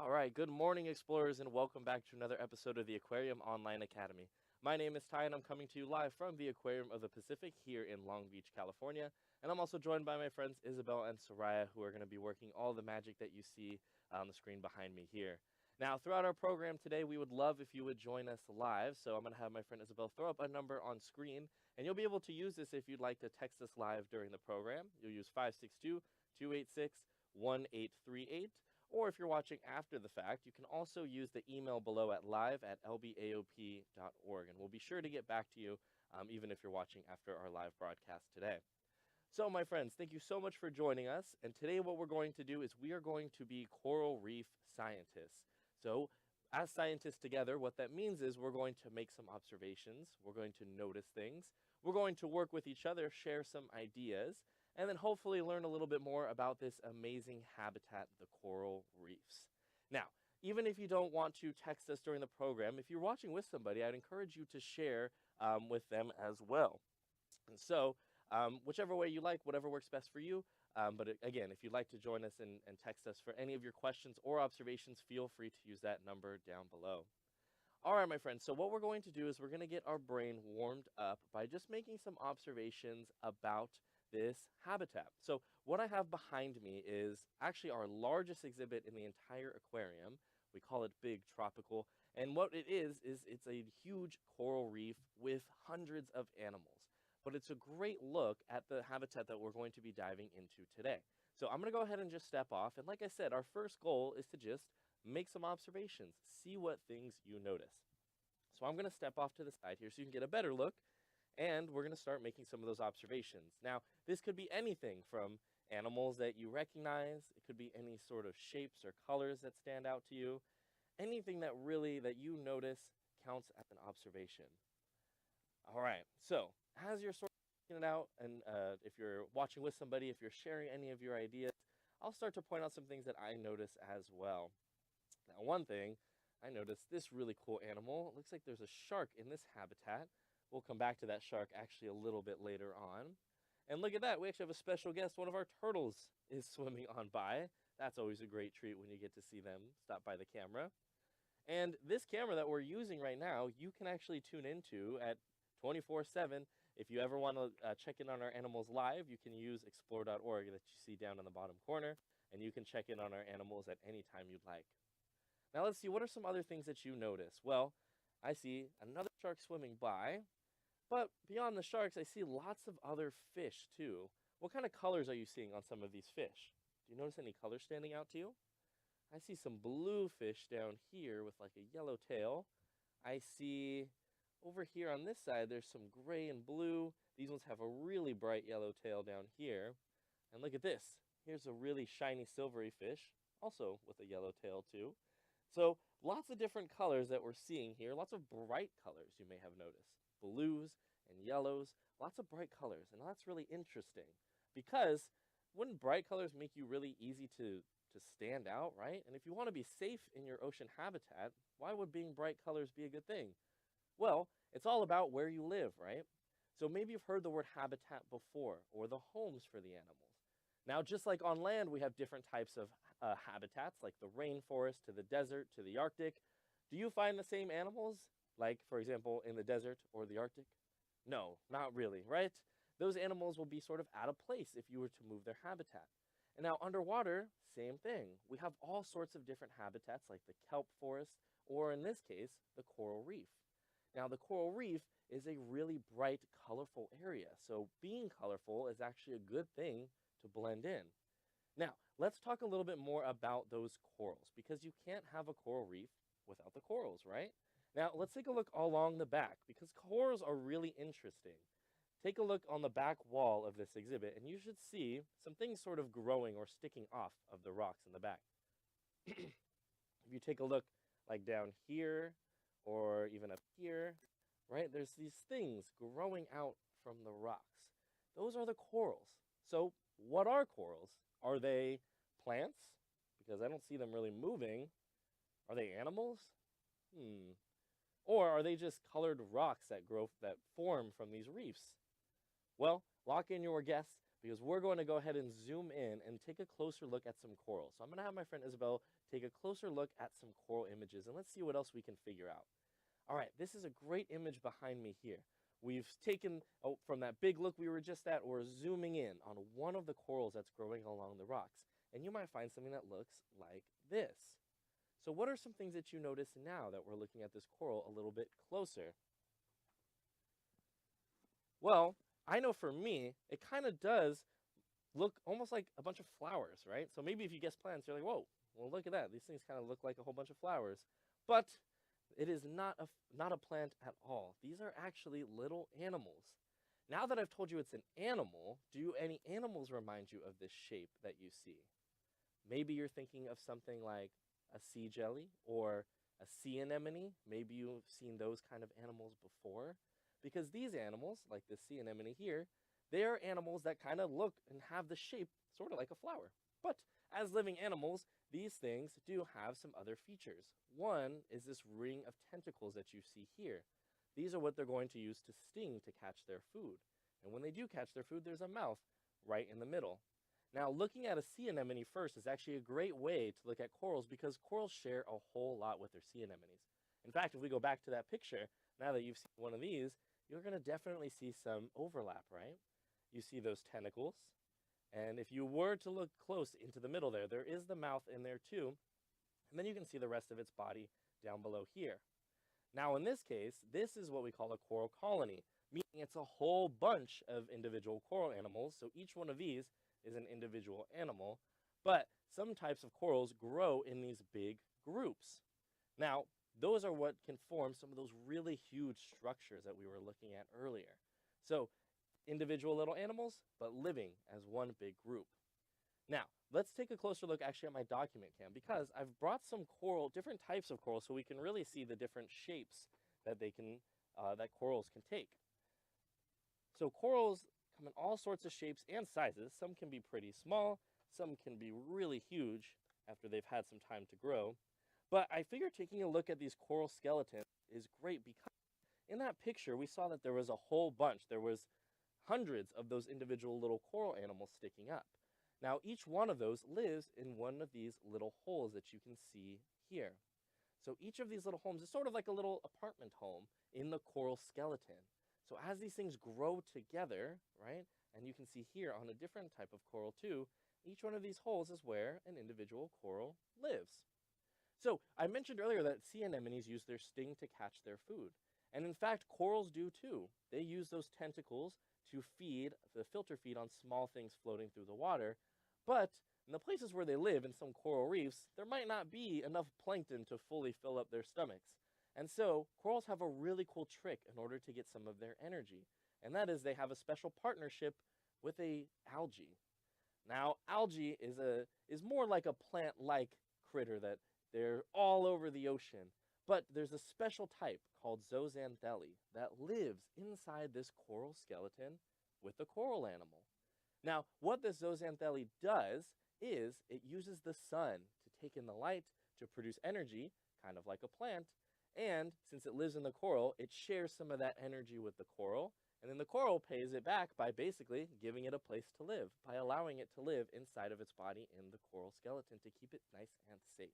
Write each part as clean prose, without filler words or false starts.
All right, good morning, explorers, and welcome back to another episode of the Aquarium Online Academy. My name is Ty, and I'm coming to you live from the Aquarium of the Pacific here in Long Beach, California. And I'm also joined by my friends Isabel and Soraya, who are going to be working all the magic that you see on the screen behind me here. Now, throughout our program today, we would love if you would join us live. So I'm going to have my friend Isabel throw up a number on screen, and you'll be able to use this if you'd like to text us live during the program. You'll use 562 286 1838. Or if you're watching after the fact, you can also use the email below at live@lbaop.org, and we'll be sure to get back to you even if you're watching after our live broadcast today. So, my friends, thank you so much for joining us. And today what we're going to do is we are going to be coral reef scientists. So, as scientists together, what that means is we're going to make some observations, we're going to notice things, we're going to work with each other, share some ideas, and then hopefully learn a little bit more about this amazing habitat, the coral reefs. Now, even if you don't want to text us during the program, if you're watching with somebody, I'd encourage you to share with them as well. And so, whichever way you like, whatever works best for you. But again, if you'd like to join us and text us for any of your questions or observations, feel free to use that number down below. All right, my friends, so what we're going to do is we're going to get our brain warmed up by just making some observations about this habitat. So what I have behind me is actually our largest exhibit in the entire aquarium. We call it Big Tropical. And what it is it's a huge coral reef with hundreds of animals. But it's a great look at the habitat that we're going to be diving into today. So I'm going to go ahead and just step off. And like I said, our first goal is to just make some observations, see what things you notice. So I'm going to step off to the side here so you can get a better look, and we're going to start making some of those observations. Now, this could be anything from animals that you recognize, it could be any sort of shapes or colors that stand out to you. Anything that you notice counts as an observation. All right, so as you're sort of checking it out, and if you're watching with somebody, if you're sharing any of your ideas, I'll start to point out some things that I notice as well. Now, one thing, I noticed this really cool animal. It looks like there's a shark in this habitat. We'll come back to that shark actually a little bit later on. And look at that, we actually have a special guest. One of our turtles is swimming on by. That's always a great treat when you get to see them stop by the camera. And this camera that we're using right now, you can actually tune into at 24/7. If you ever want to check in on our animals live, you can use explore.org that you see down in the bottom corner, and you can check in on our animals at any time you'd like. Now let's see, what are some other things that you notice? Well, I see another shark swimming by, but beyond the sharks, I see lots of other fish too. What kind of colors are you seeing on some of these fish? Do you notice any colors standing out to you? I see some blue fish down here with like a yellow tail. I see over here on this side, there's some gray and blue. These ones have a really bright yellow tail down here. And look at this. Here's a really shiny silvery fish, also with a yellow tail too. So lots of different colors that we're seeing here, lots of bright colors you may have noticed. Blues and yellows, lots of bright colors. And that's really interesting because wouldn't bright colors make you really easy to stand out, right? And if you want to be safe in your ocean habitat, why would being bright colors be a good thing? Well, it's all about where you live, right? So maybe you've heard the word habitat before, or the homes for the animals. Now, just like on land, we have different types of habitats, like the rainforest to the desert to the Arctic. Do you find the same animals, like, for example, in the desert or the Arctic? No, not really, right? Those animals will be sort of out of place if you were to move their habitat. And now underwater, same thing. We have all sorts of different habitats like the kelp forest, or in this case, the coral reef. Now the coral reef is a really bright, colorful area. So being colorful is actually a good thing to blend in. Now, let's talk a little bit more about those corals, because you can't have a coral reef without the corals, right? Now, let's take a look along the back, because corals are really interesting. Take a look on the back wall of this exhibit, and you should see some things sort of growing or sticking off of the rocks in the back. If you take a look like down here or even up here, right, there's these things growing out from the rocks. Those are the corals. So what are corals? Are they plants? Because I don't see them really moving. Are they animals? Or are they just colored rocks that form from these reefs? Well, lock in your guess because we're going to go ahead and zoom in and take a closer look at some coral. So I'm going to have my friend Isabel take a closer look at some coral images, and let's see what else we can figure out. All right, this is a great image behind me here. We've taken, from that big look we were just at, we're zooming in on one of the corals that's growing along the rocks. And you might find something that looks like this. So what are some things that you notice now that we're looking at this coral a little bit closer? Well, I know for me, it kind of does look almost like a bunch of flowers, right? So maybe if you guess plants, you're like, whoa, well, look at that. These things kind of look like a whole bunch of flowers. But it is not a plant at all. These are actually little animals. Now that I've told you it's an animal, do any animals remind you of this shape that you see? Maybe you're thinking of something like a sea jelly or a sea anemone. Maybe you've seen those kind of animals before. Because these animals, like this sea anemone here, they are animals that kind of look and have the shape sort of like a flower. But as living animals, these things do have some other features. One is this ring of tentacles that you see here. These are what they're going to use to sting to catch their food. And when they do catch their food, there's a mouth right in the middle. Now, looking at a sea anemone first is actually a great way to look at corals because corals share a whole lot with their sea anemones. In fact, if we go back to that picture, now that you've seen one of these, you're going to definitely see some overlap, right? You see those tentacles. And if you were to look close into the middle there, there is the mouth in there too. And then you can see the rest of its body down below here. Now, in this case, this is what we call a coral colony, meaning it's a whole bunch of individual coral animals. So each one of these is an individual animal. But some types of corals grow in these big groups. Now, those are what can form some of those really huge structures that we were looking at earlier. So individual little animals, but living as one big group. Now, let's take a closer look actually at my document cam because I've brought some different types of coral so we can really see the different shapes that that corals can take. So corals come in all sorts of shapes and sizes. Some can be pretty small, some can be really huge after they've had some time to grow. But I figured taking a look at these coral skeletons is great because in that picture we saw that there was a whole bunch. There was hundreds of those individual little coral animals sticking up. Now each one of those lives in one of these little holes that you can see here. So each of these little homes is sort of like a little apartment home in the coral skeleton. So as these things grow together, right, and you can see here on a different type of coral too, each one of these holes is where an individual coral lives. So I mentioned earlier that sea anemones use their sting to catch their food. And in fact, corals do too. They use those tentacles to filter feed on small things floating through the water. But in the places where they live, in some coral reefs, there might not be enough plankton to fully fill up their stomachs. And so corals have a really cool trick in order to get some of their energy. And that is they have a special partnership with a algae. Now, algae is more like a plant-like critter that they're all over the ocean. But there's a special type called zooxanthellae that lives inside this coral skeleton with the coral animal. Now, what this zooxanthellae does is it uses the sun to take in the light to produce energy, kind of like a plant, and since it lives in the coral, it shares some of that energy with the coral, and then the coral pays it back by basically giving it a place to live, by allowing it to live inside of its body in the coral skeleton to keep it nice and safe.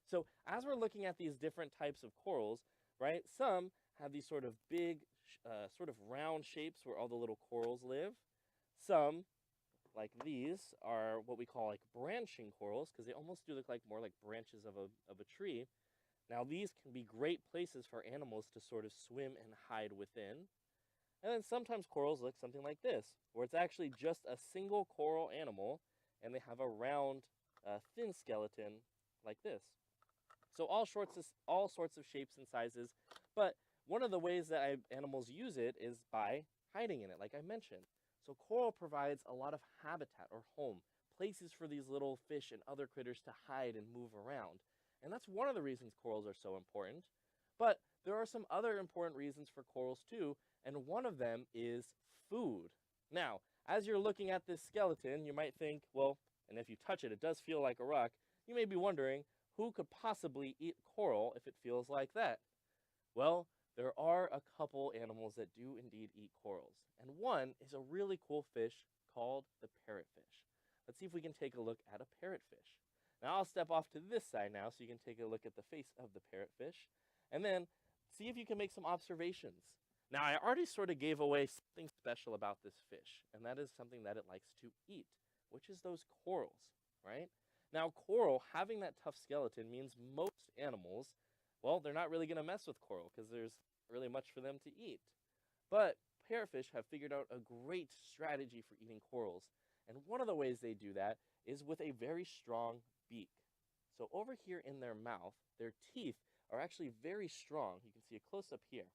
So as we're looking at these different types of corals, right, some have these sort of big, sort of round shapes where all the little corals live. Some, like these, are what we call like branching corals because they almost do look like more like branches of a tree. Now these can be great places for animals to sort of swim and hide within. And then sometimes corals look something like this, where it's actually just a single coral animal and they have a round, thin skeleton like this. So all sorts of shapes and sizes, but one of the ways that animals use it is by hiding in it, like I mentioned. So coral provides a lot of habitat or home, places for these little fish and other critters to hide and move around. And that's one of the reasons corals are so important. But there are some other important reasons for corals too, and one of them is food. Now, as you're looking at this skeleton, you might think, well, and if you touch it, it does feel like a rock. You may be wondering, who could possibly eat coral if it feels like that? Well, there are a couple animals that do indeed eat corals. And one is a really cool fish called the parrotfish. Let's see if we can take a look at a parrotfish. Now I'll step off to this side now so you can take a look at the face of the parrotfish, and then see if you can make some observations. Now I already sort of gave away something special about this fish, and that is something that it likes to eat, which is those corals, right? Now coral, having that tough skeleton means most animals, well, they're not really going to mess with coral because there's really much for them to eat. But parrotfish have figured out a great strategy for eating corals, and one of the ways they do that is with a very strong beak. So over here in their mouth, their teeth are actually very strong. You can see a close up here.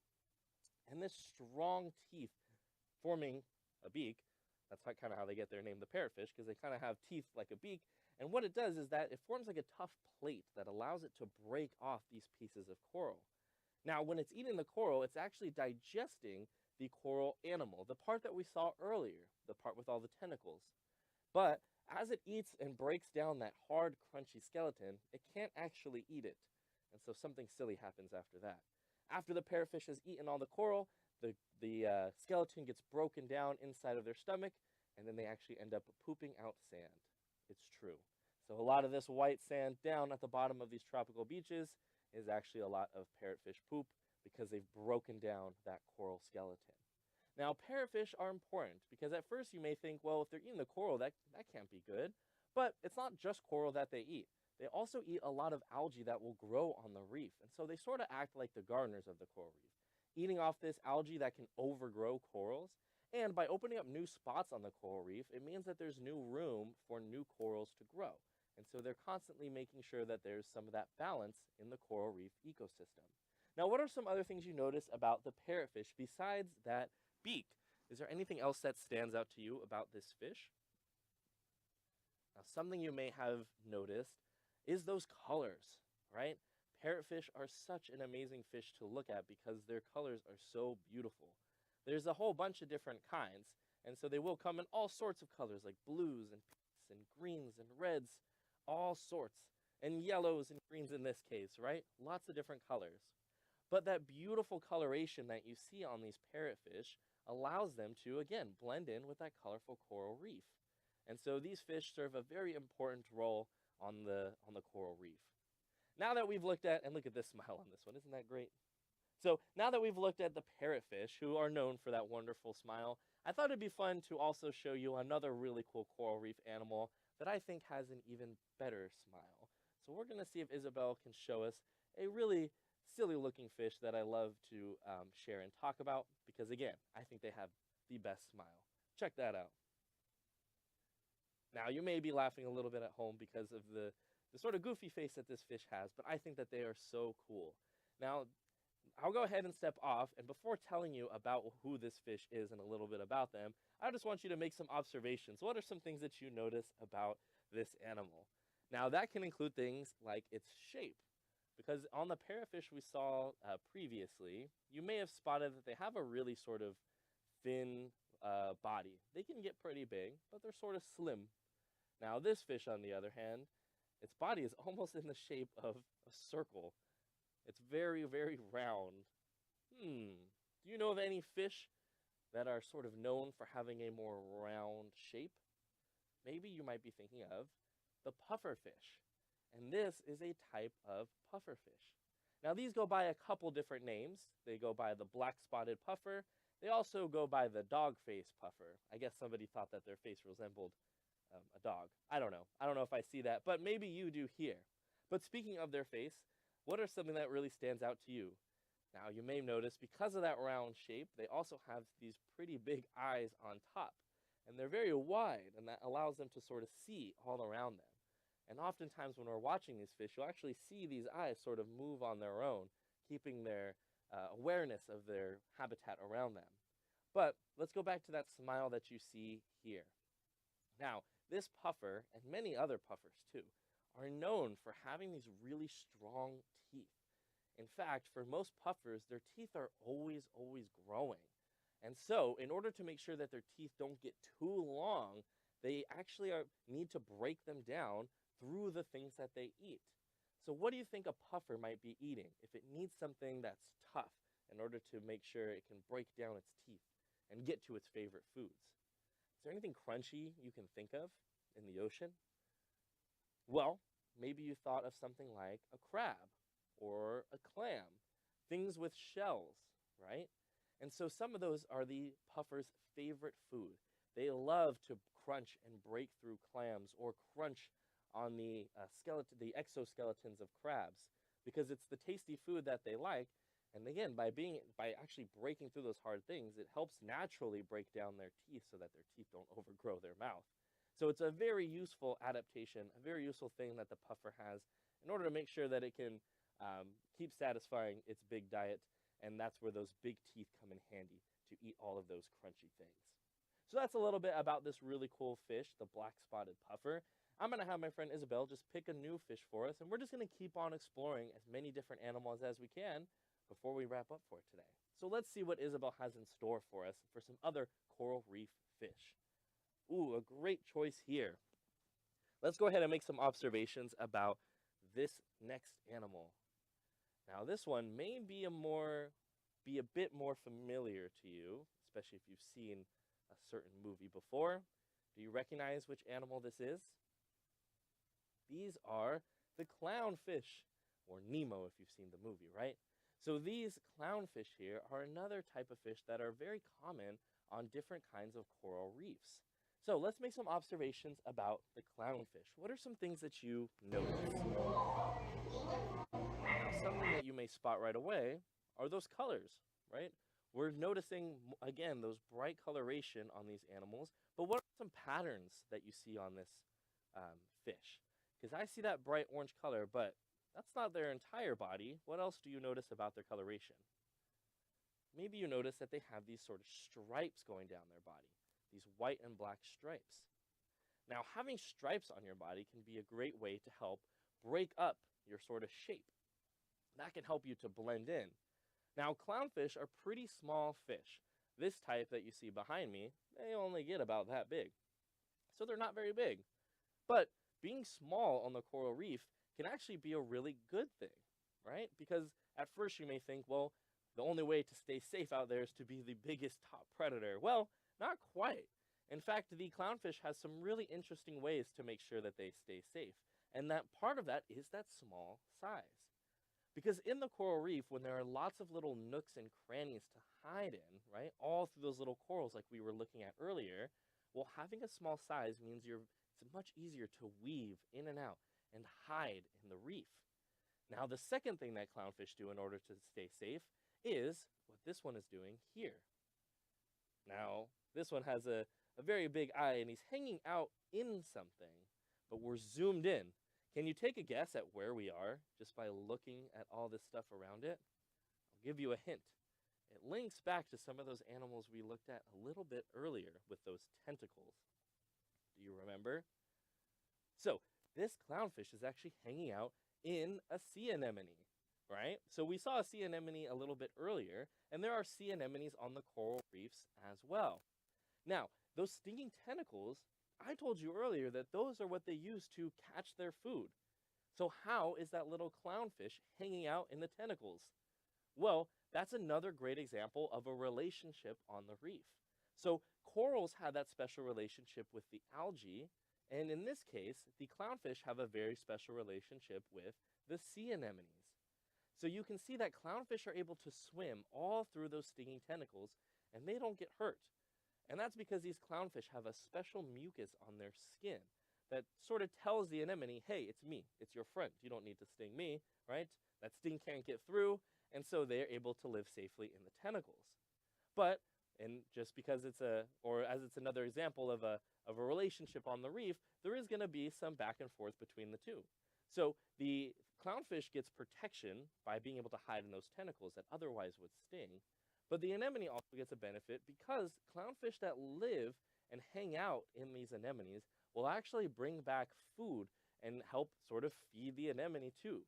And this strong teeth forming a beak, that's kind of how they get their name, the parrotfish, because they kind of have teeth like a beak. And what it does is that it forms like a tough plate that allows it to break off these pieces of coral. Now, when it's eating the coral, it's actually digesting the coral animal, the part that we saw earlier, the part with all the tentacles. But as it eats and breaks down that hard, crunchy skeleton, it can't actually eat it. And so something silly happens after that. After the parrotfish has eaten all the coral, the skeleton gets broken down inside of their stomach, and then they actually end up pooping out sand. It's true. So a lot of this white sand down at the bottom of these tropical beaches is actually a lot of parrotfish poop because they've broken down that coral skeleton. Now, parrotfish are important because at first you may think, well, if they're eating the coral, that can't be good. But it's not just coral that they eat. They also eat a lot of algae that will grow on the reef. And so they sort of act like the gardeners of the coral reef, eating off this algae that can overgrow corals. And by opening up new spots on the coral reef, it means that there's new room for new corals to grow. And so they're constantly making sure that there's some of that balance in the coral reef ecosystem. Now, what are some other things you notice about the parrotfish besides that beak? Is there anything else that stands out to you about this fish? Now, something you may have noticed is those colors, right? Parrotfish are such an amazing fish to look at because their colors are so beautiful. There's a whole bunch of different kinds, and so they will come in all sorts of colors like blues and pinks and greens and reds, all sorts, and yellows and greens in this case, right? Lots of different colors. But that beautiful coloration that you see on these parrotfish allows them to, again, blend in with that colorful coral reef. And so these fish serve a very important role on the coral reef. Now that we've looked at, and look at this smile on this one, isn't that great? So now that we've looked at the parrotfish, who are known for that wonderful smile, I thought it'd be fun to also show you another really cool coral reef animal that I think has an even better smile. So we're going to see if Isabel can show us a really silly looking fish that I love to share and talk about because, again, I think they have the best smile. Check that out. Now, you may be laughing a little bit at home because of the sort of goofy face that this fish has, but I think that they are so cool. Now, I'll go ahead and step off, and before telling you about who this fish is and a little bit about them, I just want you to make some observations. What are some things that you notice about this animal? Now, that can include things like its shape, because on the parrotfish we saw previously, you may have spotted that they have a really sort of thin body. They can get pretty big, but they're sort of slim. Now, this fish, on the other hand, its body is almost in the shape of a circle. It's very, very round. Do you know of any fish that are sort of known for having a more round shape? Maybe you might be thinking of the pufferfish. And this is a type of pufferfish. Now, these go by a couple different names. They go by the black-spotted puffer. They also go by the dog-face puffer. I guess somebody thought that their face resembled a dog. I don't know. I don't know if I see that, but maybe you do here. But speaking of their face, what are something that really stands out to you? Now, you may notice because of that round shape, they also have these pretty big eyes on top. And they're very wide, and that allows them to sort of see all around them. And oftentimes when we're watching these fish, you'll actually see these eyes sort of move on their own, keeping their awareness of their habitat around them. But let's go back to that smile that you see here. Now, this puffer, and many other puffers too, are known for having these really strong teeth. In fact, for most puffers, their teeth are always growing. And so, in order to make sure that their teeth don't get too long, they actually need to break them down through the things that they eat. So what do you think a puffer might be eating if it needs something that's tough in order to make sure it can break down its teeth and get to its favorite foods? Is there anything crunchy you can think of in the ocean? Well, maybe you thought of something like a crab or a clam, things with shells, right? And so some of those are the puffer's favorite food. They love to crunch and break through clams or crunch on the the exoskeletons of crabs because it's the tasty food that they like. And again, by actually breaking through those hard things, it helps naturally break down their teeth so that their teeth don't overgrow their mouth. So it's a very useful adaptation, a very useful thing that the puffer has in order to make sure that it can keep satisfying its big diet, and that's where those big teeth come in handy to eat all of those crunchy things. So that's a little bit about this really cool fish, the black-spotted puffer. I'm going to have my friend Isabel just pick a new fish for us, and we're just going to keep on exploring as many different animals as we can before we wrap up for today. So let's see what Isabel has in store for us for some other coral reef fish. Ooh, a great choice here. Let's go ahead and make some observations about this next animal. Now, this one may be a bit more familiar to you, especially if you've seen a certain movie before. Do you recognize which animal this is? These are the clownfish, or Nemo if you've seen the movie, right? So these clownfish here are another type of fish that are very common on different kinds of coral reefs. So let's make some observations about the clownfish. What are some things that you notice? Now, something that you may spot right away are those colors, right? We're noticing, again, those bright coloration on these animals, but what are some patterns that you see on this fish? Because I see that bright orange color, but that's not their entire body. What else do you notice about their coloration? Maybe you notice that they have these sort of stripes going down their body, these white and black stripes. Now, having stripes on your body can be a great way to help break up your sort of shape. That can help you to blend in. Now, clownfish are pretty small fish. This type that you see behind me, they only get about that big. So they're not very big. But being small on the coral reef can actually be a really good thing, right? Because at first you may think, well, the only way to stay safe out there is to be the biggest top predator. Well, not quite. In fact, the clownfish has some really interesting ways to make sure that they stay safe. And that part of that is that small size. Because in the coral reef, when there are lots of little nooks and crannies to hide in, right, all through those little corals like we were looking at earlier, well, having a small size means it's much easier to weave in and out and hide in the reef. Now, the second thing that clownfish do in order to stay safe is what this one is doing here. Now, this one has a very big eye, and he's hanging out in something, but we're zoomed in. Can you take a guess at where we are just by looking at all this stuff around it? I'll give you a hint. It links back to some of those animals we looked at a little bit earlier with those tentacles. Do you remember? So, this clownfish is actually hanging out in a sea anemone, right? So we saw a sea anemone a little bit earlier, and there are sea anemones on the coral reefs as well. Now, those stinging tentacles, I told you earlier that those are what they use to catch their food. So how is that little clownfish hanging out in the tentacles? Well, that's another great example of a relationship on the reef. So corals have that special relationship with the algae, and in this case, the clownfish have a very special relationship with the sea anemones. So you can see that clownfish are able to swim all through those stinging tentacles, and they don't get hurt. And that's because these clownfish have a special mucus on their skin that sort of tells the anemone, hey, it's me, it's your friend, you don't need to sting me, right? That sting can't get through, and so they're able to live safely in the tentacles. But, and just because it's it's another example of a relationship on the reef, there is going to be some back and forth between the two. So the clownfish gets protection by being able to hide in those tentacles that otherwise would sting, but the anemone also gets a benefit because clownfish that live and hang out in these anemones will actually bring back food and help sort of feed the anemone too,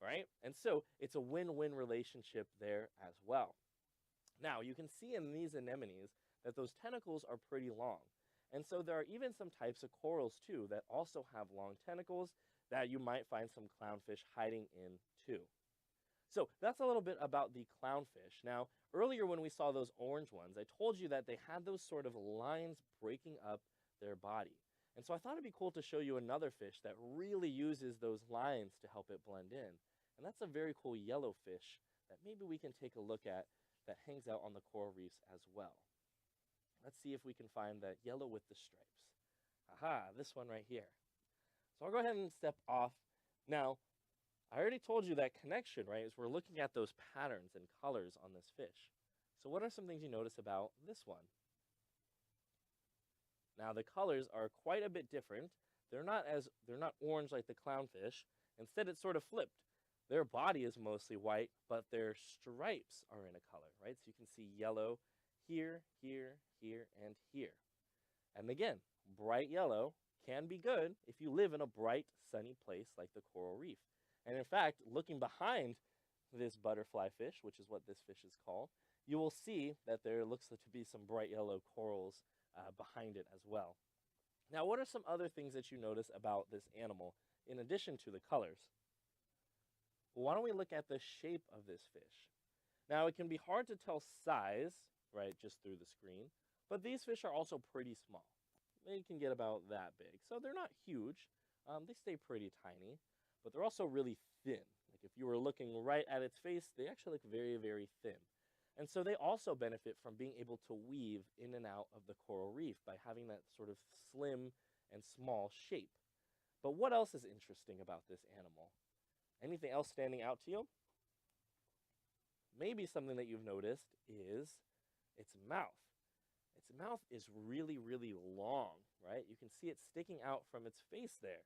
right? And so it's a win-win relationship there as well. Now, you can see in these anemones that those tentacles are pretty long. And so there are even some types of corals too that also have long tentacles that you might find some clownfish hiding in too. So that's a little bit about the clownfish. Now, earlier when we saw those orange ones, I told you that they had those sort of lines breaking up their body. And so I thought it'd be cool to show you another fish that really uses those lines to help it blend in. And that's a very cool yellow fish that maybe we can take a look at that hangs out on the coral reefs as well. Let's see if we can find that yellow with the stripes. Aha, this one right here. So I'll go ahead and step off. Now, I already told you that connection, right, is we're looking at those patterns and colors on this fish. So what are some things you notice about this one? Now, the colors are quite a bit different. They're not orange like the clownfish. Instead, it's sort of flipped. Their body is mostly white, but their stripes are in a color, right? So you can see yellow here, here, here, and here. And again, bright yellow can be good if you live in a bright, sunny place like the coral reef. And in fact, looking behind this butterfly fish, which is what this fish is called, you will see that there looks to be some bright yellow corals behind it as well. Now, what are some other things that you notice about this animal in addition to the colors? Well, why don't we look at the shape of this fish? Now, it can be hard to tell size, right, just through the screen, but these fish are also pretty small. They can get about that big. So they're not huge. They stay pretty tiny, but they're also really thin. Like if you were looking right at its face, they actually look very, very thin. And so they also benefit from being able to weave in and out of the coral reef by having that sort of slim and small shape. But what else is interesting about this animal? Anything else standing out to you? Maybe something that you've noticed is its mouth. Its mouth is really, really long, right? You can see it sticking out from its face there.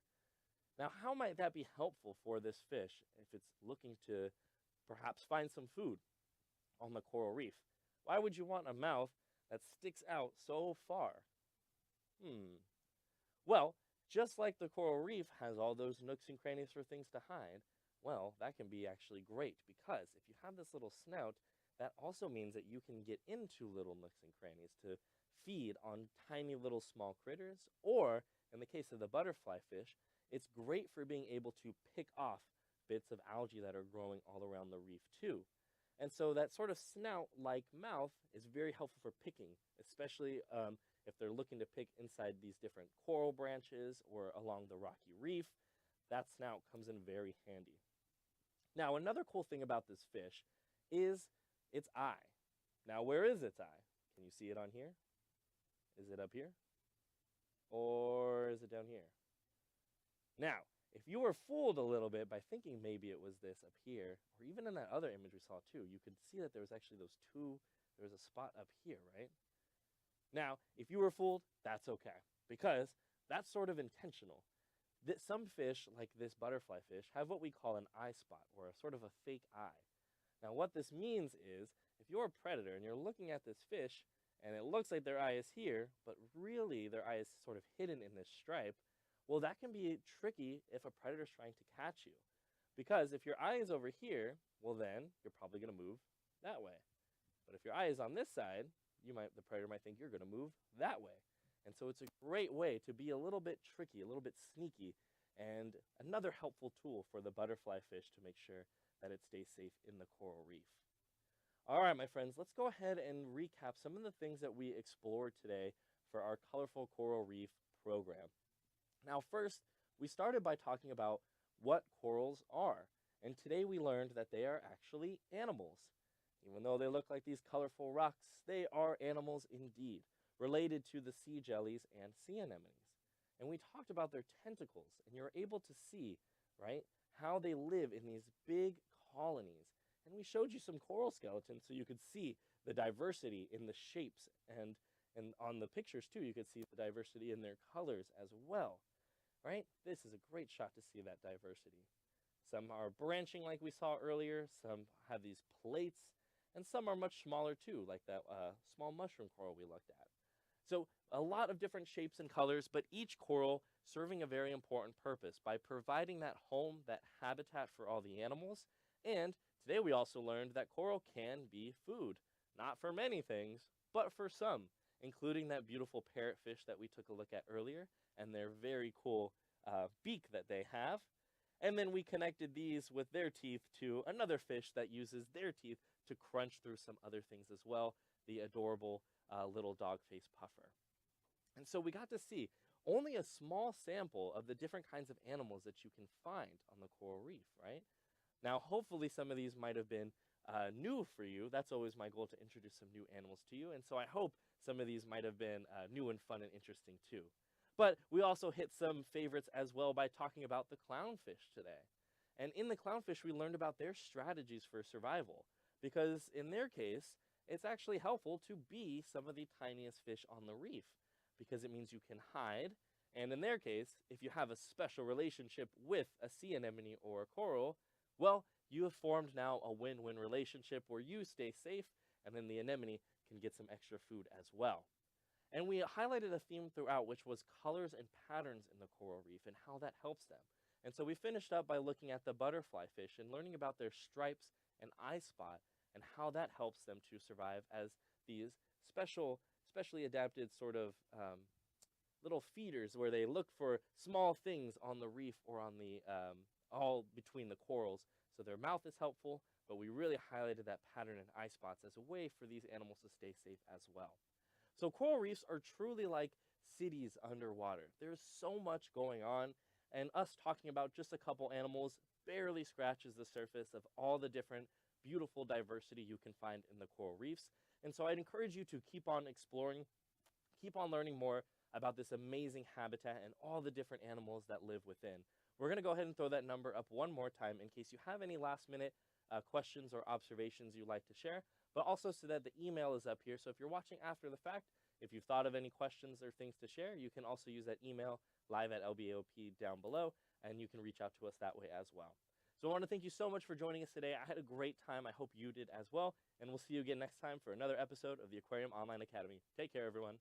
Now, how might that be helpful for this fish if it's looking to perhaps find some food on the coral reef? Why would you want a mouth that sticks out so far? Well, just like the coral reef has all those nooks and crannies for things to hide, well, that can be actually great because if you have this little snout, that also means that you can get into little nooks and crannies to feed on tiny little small critters, or in the case of the butterfly fish, it's great for being able to pick off bits of algae that are growing all around the reef too. And so that sort of snout-like mouth is very helpful for picking, especially if they're looking to pick inside these different coral branches or along the rocky reef. That snout comes in very handy. Now, another cool thing about this fish is its eye. Now, where is its eye? Can you see it on here? Is it up here? Or is it down here? Now, if you were fooled a little bit by thinking maybe it was this up here, or even in that other image we saw too, you could see that there was actually there was a spot up here, right? Now, if you were fooled, that's okay, because that's sort of intentional. Some fish, like this butterfly fish, have what we call an eye spot, or a sort of a fake eye. Now, what this means is, if you're a predator and you're looking at this fish, and it looks like their eye is here, but really their eye is sort of hidden in this stripe, well, that can be tricky if a predator is trying to catch you. Because if your eye is over here, well then, you're probably going to move that way. But if your eye is on this side, the predator might think you're going to move that way. And so it's a great way to be a little bit tricky, a little bit sneaky, and another helpful tool for the butterfly fish to make sure that it stays safe in the coral reef. All right, my friends, let's go ahead and recap some of the things that we explored today for our Colorful Coral Reef program. Now, first, we started by talking about what corals are, and today we learned that they are actually animals. Even though they look like these colorful rocks, they are animals indeed, related to the sea jellies and sea anemones. And we talked about their tentacles, and you're able to see, right, how they live in these big colonies. And we showed you some coral skeletons so you could see the diversity in the shapes, and on the pictures too, you could see the diversity in their colors as well, right? This is a great shot to see that diversity. Some are branching like we saw earlier, some have these plates, and some are much smaller too, like that small mushroom coral we looked at. So a lot of different shapes and colors, but each coral serving a very important purpose by providing that home, that habitat for all the animals. And today we also learned that coral can be food, not for many things, but for some, including that beautiful parrotfish that we took a look at earlier and their very cool beak that they have. And then we connected these with their teeth to another fish that uses their teeth to crunch through some other things as well, the adorable little dog-faced puffer. And so we got to see only a small sample of the different kinds of animals that you can find on the coral reef, right? Now, hopefully some of these might have been new for you. That's always my goal, to introduce some new animals to you. And so I hope some of these might have been new and fun and interesting too. But we also hit some favorites as well by talking about the clownfish today. And in the clownfish, we learned about their strategies for survival, because in their case, it's actually helpful to be some of the tiniest fish on the reef, because it means you can hide. And in their case, if you have a special relationship with a sea anemone or a coral, well, you have formed now a win-win relationship where you stay safe, and then the anemone can get some extra food as well. And we highlighted a theme throughout, which was colors and patterns in the coral reef and how that helps them. And so we finished up by looking at the butterfly fish and learning about their stripes and eye spot and how that helps them to survive as these specially adapted sort of little feeders, where they look for small things on the reef or on the all between the corals. So their mouth is helpful, but we really highlighted that pattern and eye spots as a way for these animals to stay safe as well. So coral reefs are truly like cities underwater. There's so much going on, and us talking about just a couple animals barely scratches the surface of all the different beautiful diversity you can find in the coral reefs. And so I'd encourage you to keep on exploring, keep on learning more about this amazing habitat and all the different animals that live within. We're going to go ahead and throw that number up one more time in case you have any last minute questions or observations you'd like to share, but also so that the email is up here. So if you're watching after the fact, if you've thought of any questions or things to share, you can also use that email live@lbaop down below, and you can reach out to us that way as well. So I want to thank you so much for joining us today. I had a great time. I hope you did as well. And we'll see you again next time for another episode of the Aquarium Online Academy. Take care, everyone.